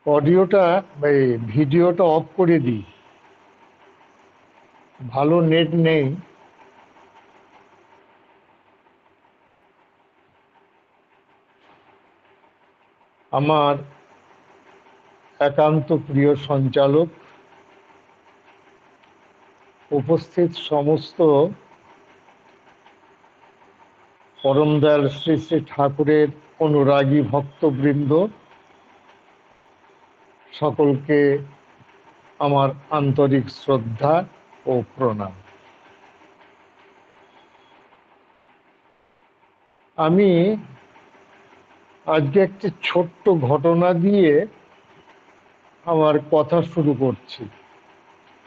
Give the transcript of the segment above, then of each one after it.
অডিওটা ভিডিওটা অফ করে দিই, ভালো নেট নেই। আমার একান্ত প্রিয় সঞ্চালক, উপস্থিত সমস্ত পরম দয়াল শ্রী শ্রী ঠাকুরের অনুরাগী ভক্তবৃন্দ, সকলকে আমার আন্তরিক শ্রদ্ধা ও প্রণাম। আমি আজকে একটি ছোট্ট ঘটনা দিয়ে আমার কথা শুরু করছি।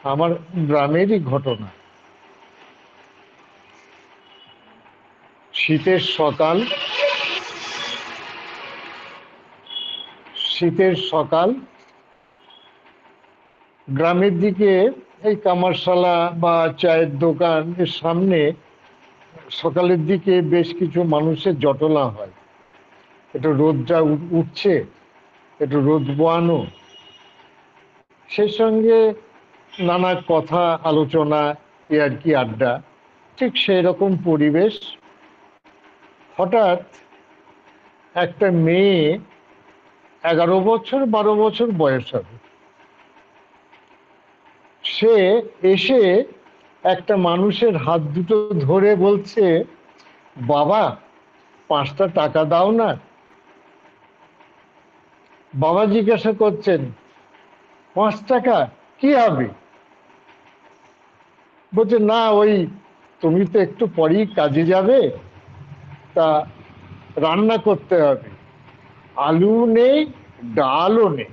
আমার গ্রামেরই ঘটনা। শীতের সকাল, গ্রামের দিকে এই কামারশালা বা চায়ের দোকানের সামনে সকালের দিকে বেশ কিছু মানুষের জটলা হয়। একটু রোদটা উঠছে, একটু রোদ বোয়ানো, সেই সঙ্গে নানা কথা আলোচনা, ইয়ার্কি আড্ডা, ঠিক সেই রকম পরিবেশ। হঠাৎ একটা মেয়ে, 11-12 বছর বয়স হবে, সে এসে একটা মানুষের হাত দুটো ধরে বলছে, বাবা 5টা টাকা দাও না। বাবা জিজ্ঞাসা করছেন, 5 টাকা কি হবে? বলছে, না ওই তুমি তো একটু পরেই কাজে যাবে, তা রান্না করতে হবে, আলু নেই, ডালও নেই।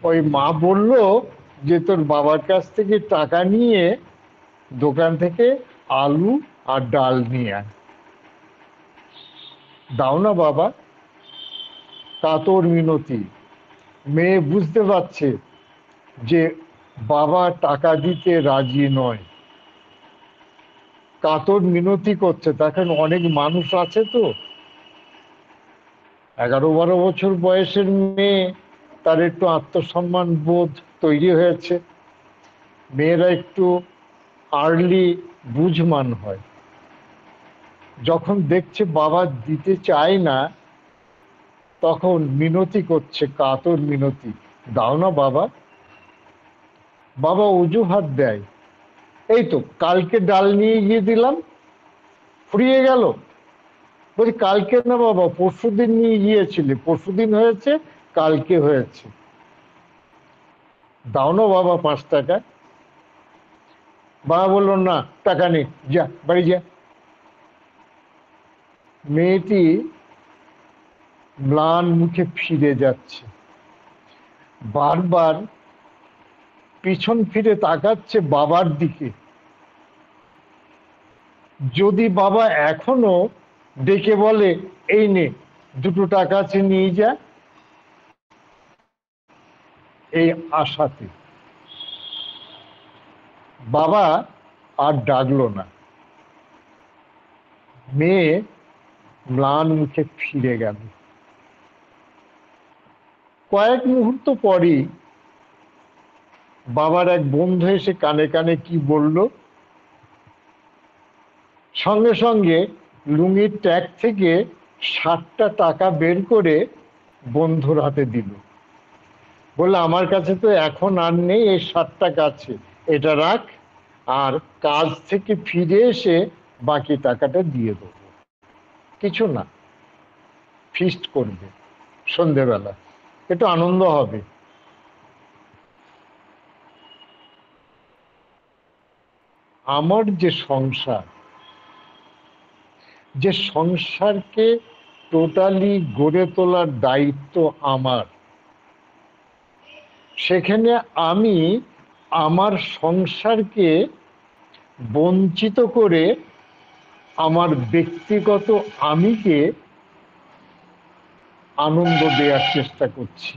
ওই মা বলল যে তোর বাবার কাছ থেকে টাকা নিয়ে দোকান থেকে আলু আর ডাল নিয়ে আয়। দাও না বাবা। কাতর মিনতি। মেয়ে বুঝতে পারছে যে বাবা টাকা দিতে রাজি নয়, কাতর মিনতি করছে। তখন অনেক মানুষ আছে তো, 11-12 বছর বয়সের মেয়ে, তার একটু আত্মসম্মান বোধ তৈরি হয়েছে। মেয়েরা একটু আর্লি বুঝমান হয়। যখন দেখছে বাবা দিতে চায় না, তখন মিনতি করছে, কাতর মিনতি, দাও না বাবা। বাবা অজুহাত দেয়, এই তো কালকে ডাল নিয়ে গিয়ে দিলাম, ফুরিয়ে গেল। বলি, কালকে না বাবা, পরশুদিন নিয়ে গিয়েছিলে, পরশুদিন হয়েছে, কালকে হয়েছে, দাও না বাবা 5 টাকা। বাবা বলল, না টাকা নেই, যা বাড়ি যা। মেয়েটি ম্লান মুখে ফিরে যাচ্ছে, বারবার পিছন ফিরে তাকাচ্ছে বাবার দিকে। যদি বাবা এখনো ডেকে বলে, এই নে 2 টাকা আছে নিয়ে যা, এই আশাতে বাবা আর ডাকলো না। মেয়ে ম্লান মুখে ফিরে গেল। কয়েক মুহূর্ত পরই বাবার এক বন্ধু এসে কানে কানে কি বলল, সঙ্গে সঙ্গে লুঙ্গির ট্যাগ থেকে 60টা টাকা বের করে বন্ধুর হাতে দিল। বললো, আমার কাছে তো এখন আর নেই, এই 60 টাকা আছে, এটা রাখ, আর কাজ থেকে ফিরে এসে বাকি টাকাটা দিয়ে দেবো। কিছু না, ফিস্ট করবে সন্ধেবেলা, একটু আনন্দ হবে। আমার যে সংসার, যে সংসারকে টোটালি গড়ে তোলার দায়িত্ব আমার, সেখানে আমি আমার সংসারকে বঞ্চিত করে আমার ব্যক্তিগত আমিকে আনন্দ দেওয়ার চেষ্টা করছি।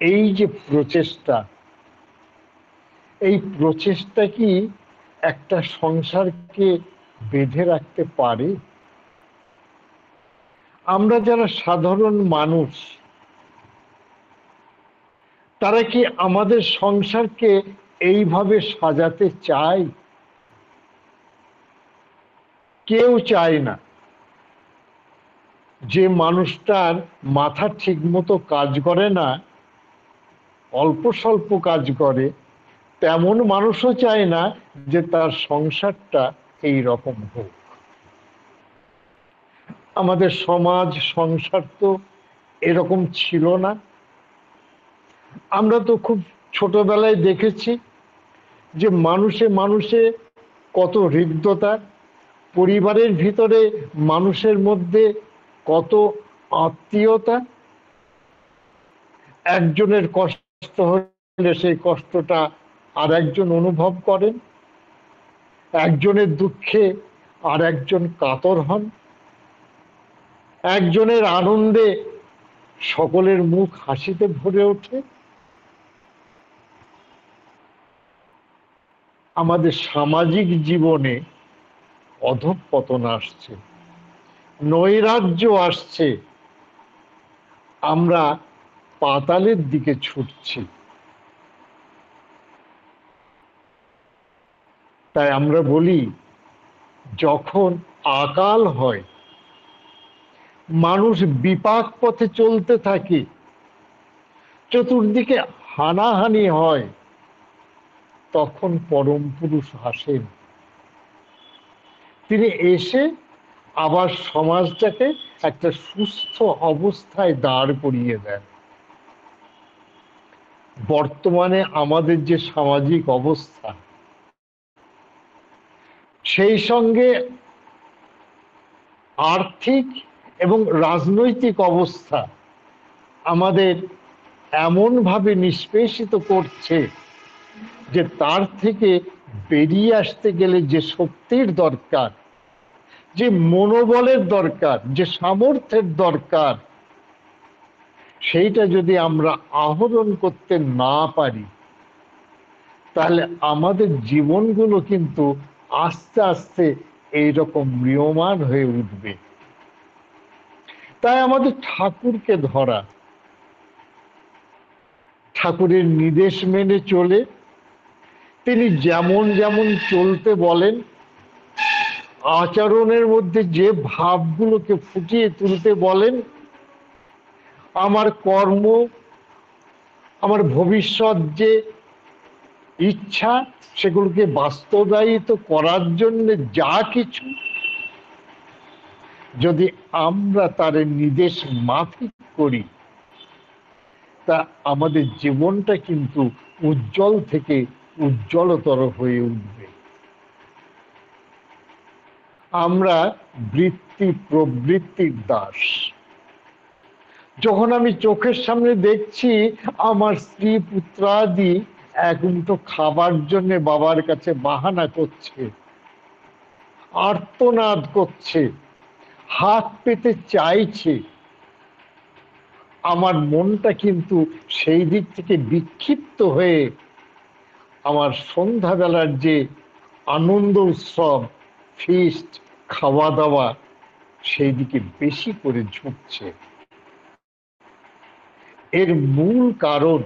এই যে প্রচেষ্টা, এই প্রচেষ্টা কি একটা সংসারকে বেঁধে রাখতে পারে? আমরা যারা সাধারণ মানুষ, তারা কি আমাদের সংসারকে এইভাবে সাজাতে চায়? কেউ চায় না। যে মানুষটার মাথা ঠিক মতো কাজ করে না, অল্প স্বল্প কাজ করে, তেমন মানুষও চায় না যে তার সংসারটা এই রকম হোক। আমাদের সমাজ সংসার তো এরকম ছিল না। আমরা তো খুব ছোটবেলায় দেখেছি যে মানুষে মানুষে কত হৃদ্যতা, পরিবারের ভিতরে মানুষের মধ্যে কত আত্মীয়তা। একজনের কষ্ট হলে সেই কষ্টটা আর একজন অনুভব করেন, একজনের দুঃখে আর একজন কাতর হন, একজনের আনন্দে সকলের মুখ হাসিতে ভরে ওঠে। আমাদের সামাজিক জীবনে অধঃপতন আসছে, নৈরাজ্য আসছে, আমরা পাতালের দিকে ছুটছি। তাই আমরা বলি, যখন আকাল হয়, মানুষ বিপাক পথে চলতে থাকে, চতুর্দিকে হানাহানি হয়, তখন পরম পুরুষ আসেন। তিনি এসে আবার সমাজটাকে একটা সুস্থ অবস্থায় দাঁড় করিয়ে দেন। বর্তমানে আমাদের যে সামাজিক অবস্থা, সেই সঙ্গে আর্থিক এবং রাজনৈতিক অবস্থা আমাদের এমনভাবে নিষ্পেষিত করছে যে তার থেকে বেরিয়ে আসতে গেলে যে শক্তির দরকার, যে মনোবলের দরকার, যে সামর্থ্যের দরকার, সেইটা যদি আমরা আহরণ করতে না পারি, তাহলে আমাদের জীবনগুলো কিন্তু আস্তে আস্তে এইরকম ম্রিয়মাণ হয়ে উঠবে। তাই আমাদের ঠাকুরকে ধরা, ঠাকুরের নির্দেশ মেনে চলে তিনি যেমন যেমন চলতে বলেন, আচরণের মধ্যে যে ভাবগুলোকে ফুটিয়ে তুলতে বলেন, আমার কর্ম, আমার ভবিষ্যৎ যে ইচ্ছা, সেগুলোকে বাস্তবায়িত করার জন্য যা কিছু, যদি আমরা তার নির্দেশ মাফিক করি, তা আমাদের জীবনটা কিন্তু উজ্জ্বল থেকে উজ্জ্বলতর হয়ে উঠবে। আমরা বৃত্তি প্রবৃত্তির দাস। যখন আমি চোখের সামনে দেখছি আমার স্ত্রী পুত্রাদি এক মুঠো খাবার জন্য বাবার কাছে বাহানা করছে, আর্তনাদ করছে, হাত পেতে চাইছে, আমার মনটা কিন্তু সেই দিক থেকে বিক্ষিপ্ত হয়ে আমার সন্ধ্যাবেলার যে আনন্দ উৎসব, ফিস্ট, খাওয়া দাওয়া, সেই দিকে বেশি করে ঝুঁকছে। এর মূল কারণ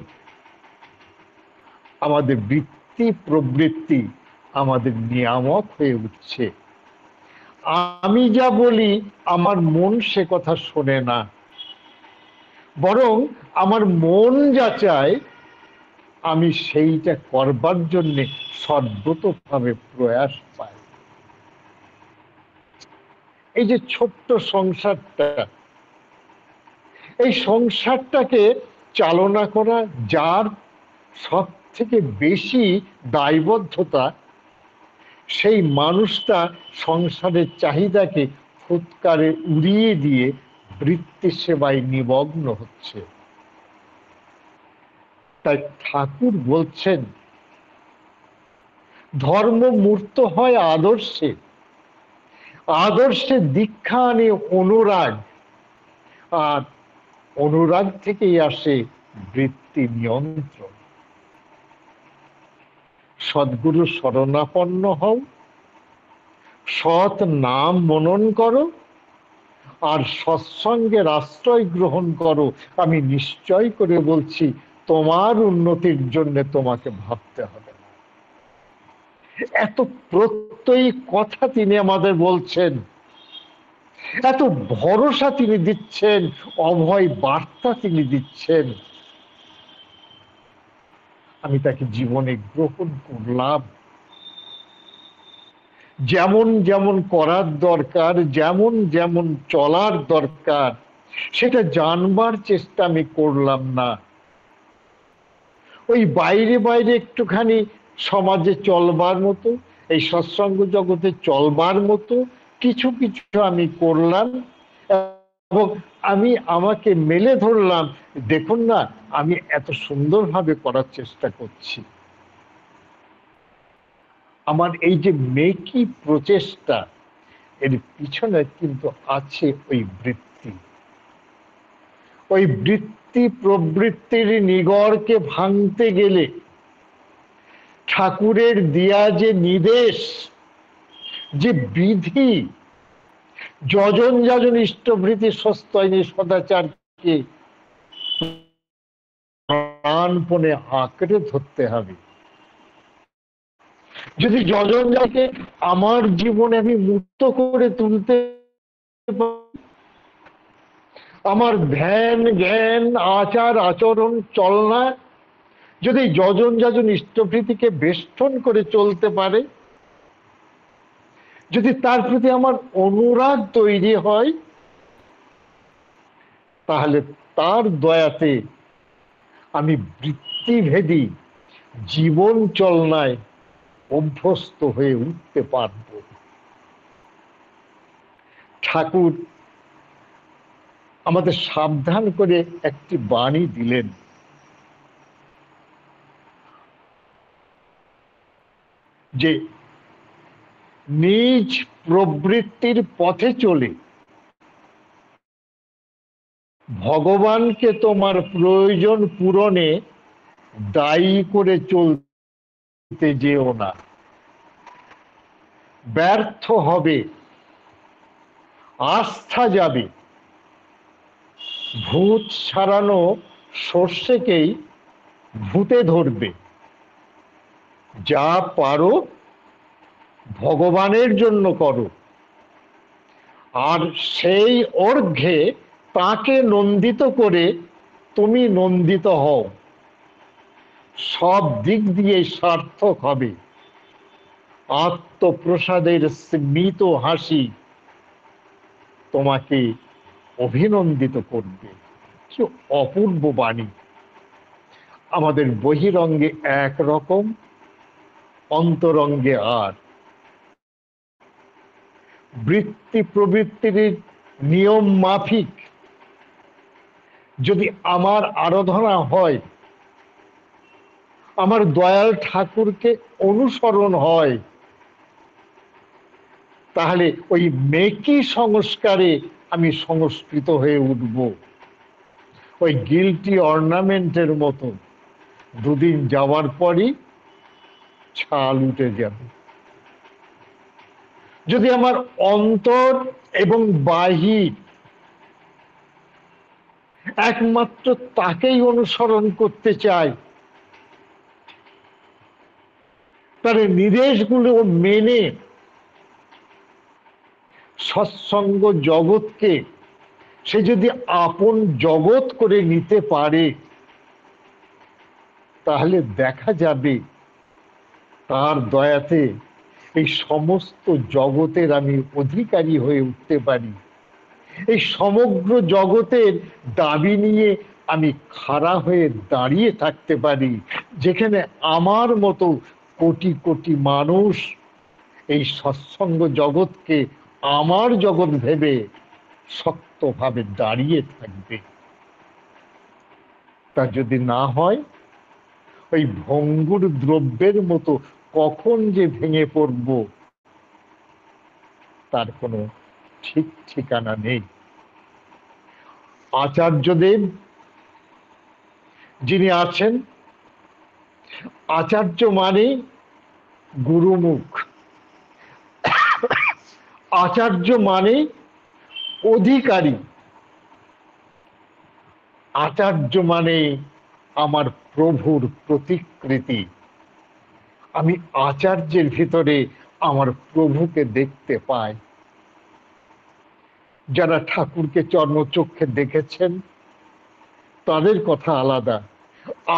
আমাদের বৃত্তি প্রবৃত্তি আমাদের নিয়ামক হয়ে উঠছে। আমি যা বলি আমার মন সে কথা শোনে না, বরং আমার মন যা চায় আমি সেইটা করবার জন্য সর্বতভাবে প্রয়াস পাই। এই যে ছোট্ট সংসারটা, এই সংসারটাকে চালনা করা যার সব থেকে বেশি দায়বদ্ধতা, সেই মানুষটা সংসারের চাহিদাকে ফুৎকারে উড়িয়ে দিয়ে বৃত্তি সেবায় নিমগ্ন হচ্ছে। তাই ঠাকুর বলছেন, ধর্ম মূর্ত হয় আদর্শে, আদর্শে দীক্ষা আনে অনুরাগ, আর অনুরাগ থেকেই আসে বৃত্তি নিয়ন্ত্রণ। সদ্গুরু শরণাপন্ন হও, সৎ নাম মনন করো, আর সৎসঙ্গের আশ্রয় গ্রহণ করো, আমি নিশ্চয় করে বলছি তোমার উন্নতির জন্য তোমাকে ভাবতে হবে না। এত প্রত্যয়ী কথা তিনি আমাদের বলছেন, এত ভরসা তিনি দিচ্ছেন, অভয় বার্তা তিনি দিচ্ছেন। আমি তাকে জীবনে গ্রহণ করলাম। যেমন যেমন করার দরকার, যেমন যেমন চলার দরকার, সেটা জানবার চেষ্টা আমি করলাম না। ওই বাইরে বাইরে একটুখানি সমাজে চলবার মতো, এই সৎসঙ্গ জগতে চলবার মতো কিছু কিছু আমি করলাম, এবং আমি আমাকে মেলে ধরলাম, দেখুন না আমি এত সুন্দরভাবে করার চেষ্টা করছি। আমার এই যে মেকি প্রচেষ্টা, এর পিছনে কিন্তু আছে ওই বৃত্তি। ওই বৃত্তি প্রবৃত্তির নিগড়কে ভাঙতে গেলে ঠাকুরের দেয়া যে নির্দেশ, যে বিধি, যজন যাজন ইষ্টভৃতি স্বস্তায়নী সদাচারকে প্রাণপণে আঁকড়ে ধরতে হবে। যদি যজন যাকে আমার জীবনে আমি মুক্ত করে তুলতে, আমার ধ্যান জ্ঞান আচার আচরণ চলনা যদি যজন যাজন ইষ্টভৃতিকে বেষ্টন করে চলতে পারে, যদি তার প্রতি আমার অনুরাগ তৈরি হয়, তাহলে তার দয়াতে আমি বৃত্তিভেদী জীবন চলনায় অভ্যস্ত হয়ে উঠতে পারব। ঠাকুর আমাদের সাবধান করে একটি বাণী দিলেন, যে নিজ প্রবৃত্তির পথে চলে ভগবানকে তোমার প্রয়োজন পূরণে দায়ী করে চলতে যেও না। ব্যর্থ হবে, আস্থা যাবে, ভূত সারানো সর্ষেকেই ভূতে ধরবে। যা পারো ভগবানের জন্য করো, আর সেই অর্ঘ্যে তাকে নন্দিত করে তুমি নন্দিত হও, সব দিক দিয়ে সার্থক হবে। আত্মপ্রসাদের স্মিত হাসি তোমাকে অভিনন্দিত করবে। কি অপূর্ব বাণী! আমাদের বহিরঙ্গে একরকম, অন্তরঙ্গে আর। বৃত্তি প্রবৃত্তির নিয়ম মাফিক যদি আমার আরাধনা হয়, আমার দয়াল ঠাকুরকে অনুসরণ হয়, তাহলে ওই মেকি সংস্কারে আমি সংস্কৃত হয়ে উঠব। ওই গিল্টি অর্নামেন্টের মতো দুদিন যাওয়ার পরই ছাল উঠে যাবে। যদি আমার অন্তর এবং বাহির একমাত্র তাকেই অনুসরণ করতে চাই, তার নির্দেশগুলো মেনে সৎসঙ্গ জগৎকে সে যদি আপন জগৎ করে নিতে পারে, তাহলে দেখা যাবে তার দয়াতে এই সমস্ত জগতের আমি অধিকারী হয়ে উঠতে পারি। এই সমগ্র জগতের দাবি নিয়ে আমি খাড়া হয়ে দাঁড়িয়ে থাকতে পারি, যেখানে আমার মতো কোটি কোটি মানুষ এই সৎসঙ্গ জগৎকে আমার জগৎ ভেবে শক্তভাবে দাঁড়িয়ে থাকবে। তা যদি না হয়, ওই ভঙ্গুর দ্রব্যের মতো কখন যে ভেঙে পড়ব তার কোনো ঠিক ঠিকানা নেই। আচার্যদেব যিনি আছেন, আচার্য মানে গুরুমুখ, আচার্য মানে অধিকারী। আচার্য মানে আমার প্রভুর প্রতিকৃতি। আমি আচার্যের ভিতরে আমার প্রভুকে দেখতে পাই। যারা ঠাকুরকে চর্মচক্ষে দেখেছেন তাদের কথা আলাদা।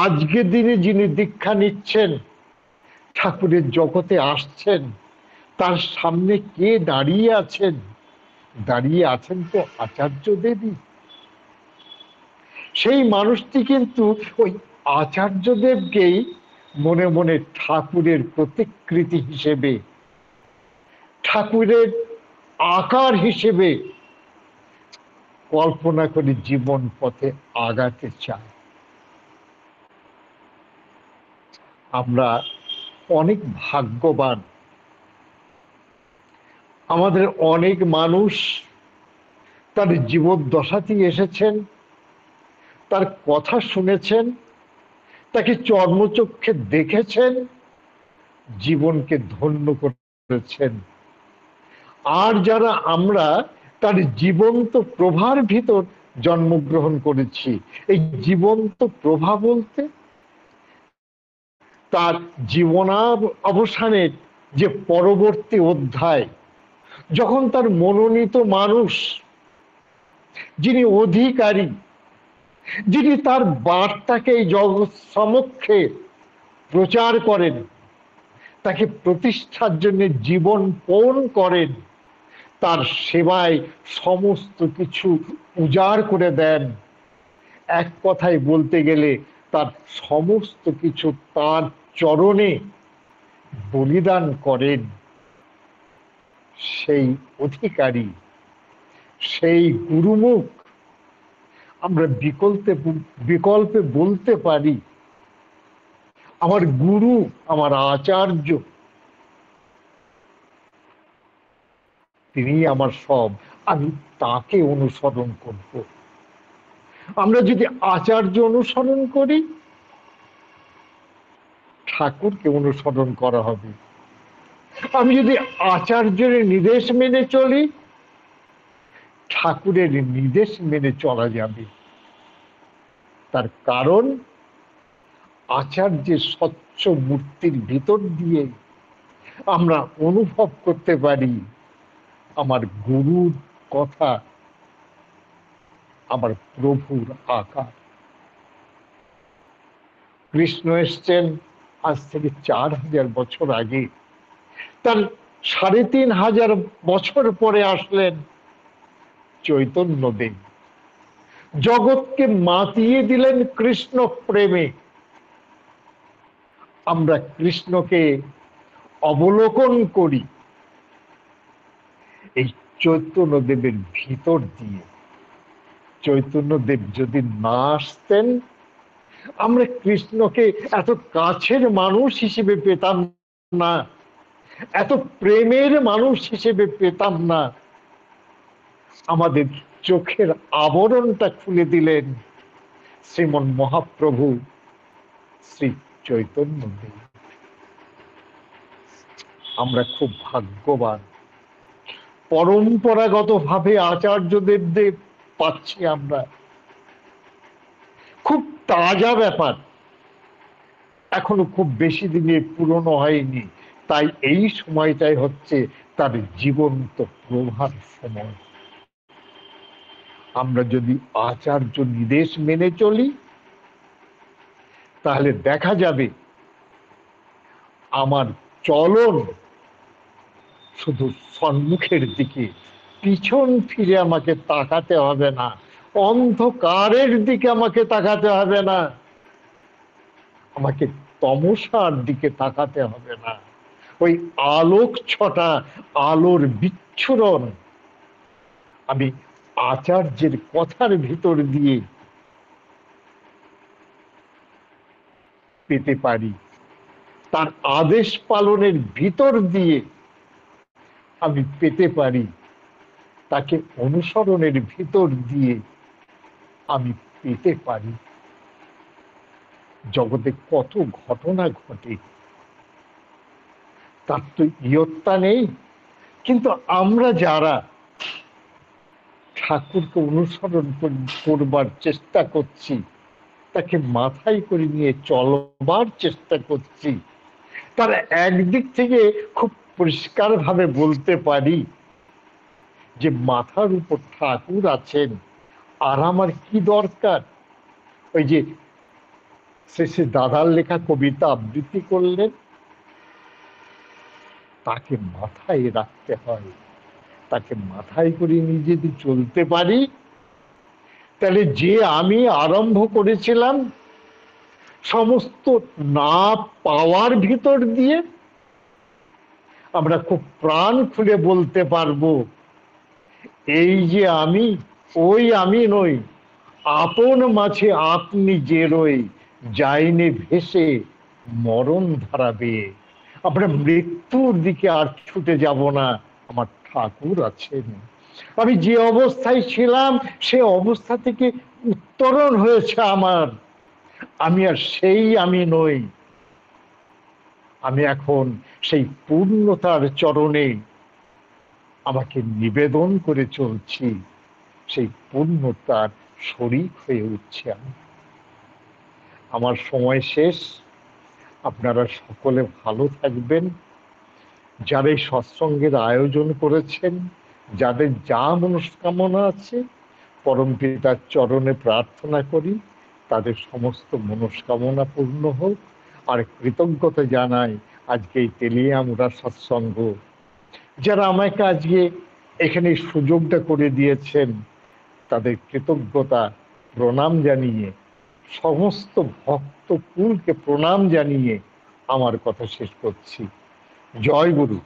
আজকের দিনে যিনি দীক্ষা নিচ্ছেন, ঠাকুরের জগতে আসছেন, তার সামনে কে দাঁড়িয়ে আছেন? দাঁড়িয়ে আছেন তো আচার্য দেবী। সেই মানুষটি কিন্তু ওই আচার্য দেবকেই মনে মনে ঠাকুরের প্রতিকৃতি হিসেবে, ঠাকুরের আকার হিসেবে কল্পনা করে জীবন পথে আগাতে চায়। আমরা অনেক ভাগ্যবান। আমাদের অনেক মানুষ তার জীবদ্দশাতেই এসেছেন, তার কথা শুনেছেন, তাকে চর্মচক্ষে দেখেছেন, জীবনকে ধন্য করেছেন। আর যারা আমরা তার জীবন্ত প্রভার ভিতর জন্মগ্রহণ করেছি, এই জীবন্ত প্রভা বলতে তার জীবনাব অবসানের যে পরবর্তী অধ্যায়, যখন তার মনোনীত মানুষ, যিনি অধিকারী, যিনি তার বার্তাকে এই জগৎ সমক্ষে প্রচার করেন, তাকে প্রতিষ্ঠার জন্য জীবন পণ করেন, তার সেবায় সমস্ত কিছু উজাড় করে দেন। এক কথায় বলতে গেলে তার সমস্ত কিছু তার চরণে বলিদান করেন। সেই অধিকারী, সেই গুরুমুখ আমরা বিকল্পে বলতে পারি আমার গুরু, আমার আচার্য, তিনি আমার সব, আমি তাকে অনুসরণ করব। আমরা যদি আচার্য অনুসরণ করি, ঠাকুরকে অনুসরণ করা হবে। আমি যদি আচার্যের নির্দেশ মেনে চলি, ঠাকুরের নির্দেশ মেনে চলা যাবে। তার কারণ আচার্যের স্বচ্ছ মূর্তির ভিতর দিয়ে আমরা অনুভব করতে পারি আমার গুরুর কথা, আমার প্রভুর আকার। কৃষ্ণ এসছেন আজ থেকে 4000 বছর আগে, তার 3500 বছর পরে আসলেন চৈতন্যদেব, জগৎকে মাতিয়ে দিলেন কৃষ্ণ প্রেমে। আমরা কৃষ্ণকে অবলোকন করি এই চৈতন্যদেবের ভিতর দিয়ে। চৈতন্যদেব যদি না আসতেন, আমরা কৃষ্ণকে এত কাছের মানুষ হিসেবে পেতাম না, এত প্রেমের মানুষ হিসেবে পেতাম না। আমাদের চোখের আবরণটা খুলে দিলেন শ্রীমন মহাপ্রভু শ্রী চৈতন্যদেব। আমরা খুব ভাগ্যবান, পরম্পরাগত ভাবে আচার্যদেবদের পাচ্ছি আমরা। খুব তাজা ব্যাপার, এখনো খুব বেশি দিনের পুরনো হয়নি, তাই এই সময়টাই হচ্ছে তার জীবন্ত প্রভার সময়। আমরা যদি আচার্য নির্দেশ মেনে চলি, তাহলে দেখা যাবে আমার চলন শুধু সম্মুখের দিকে, পিছন ফিরে আমাকে তাকাতে হবে না, অন্ধকারের দিকে আমাকে তাকাতে হবে না, আমাকে তমসার দিকে তাকাতে হবে না। ওই আলোক ছটা, আলোর বিচ্ছুরণ আমি আচার্যের কথার ভিতর দিয়ে পেতে পারি, তার আদেশ পালনের ভিতর দিয়ে আমি পেতে পারি, তাকে অনুসরণের ভিতর দিয়ে আমি পেতে পারি। জগতে কত ঘটনা ঘটে, তার তো ইয়ত্তা নেই। কিন্তু আমরা যারা ঠাকুরকে অনুসরণ করবার চেষ্টা করছি, তাকে মাথায় করে নিয়ে চলবার চেষ্টা করছি, তার একদিক থেকে খুব পরিষ্কারভাবে বলতে পারি যে মাথার উপর ঠাকুর আছেন, আর আমার কি দরকার? ওই যে শেষে দাদার লেখা কবিতা আবৃত্তি করলেন, তাকে মাথায় রাখতে হয়। তাকে মাথায় করে নিয়ে যদি চলতে পারি, তাহলে যে আমি আরম্ভ করেছিলাম সমস্ত না পাওয়ার ভিতর দিয়ে আমরা খুব প্রাণ খুলে বলতে পারবো, এই যে আমি, ওই আমি নই, আপন মাঝে আপনি যে রই, যাইনে ভেসে মরণ ধারা বেয়ে। আমরা মৃত্যুর দিকে আর ছুটে যাব না, আমার ঠাকুর আছেন। আমি যে অবস্থায় ছিলাম সে অবস্থা থেকে উত্তরণ হয়েছে আমার, আমি আর সেই আমি নই। আমি এখন সেই পূর্ণতার চরণে আমাকে নিবেদন করে চলছি, সেই পূর্ণতার শরীক হয়ে উঠছে আমি। আমার সময় শেষ। আপনারা সকলে ভালো থাকবেন। যারা এই সৎসঙ্গের আয়োজন করেছেন, যাদের যা মনস্কামনা আছে, পরম পিতার চরণে প্রার্থনা করি তাদের সমস্ত মনস্কামনা পূর্ণ হোক। আর কৃতজ্ঞতা জানাই আজকে এই তেলিয়ামুড়া সৎসঙ্গ, যারা আমাকে আজকে এখানে সুযোগটা করে দিয়েছেন, তাদের কৃতজ্ঞতা প্রণাম জানিয়ে, সমস্ত ভক্ত কুলকে প্রণাম জানিয়ে আমার কথা শেষ করছি। জয় গুরু।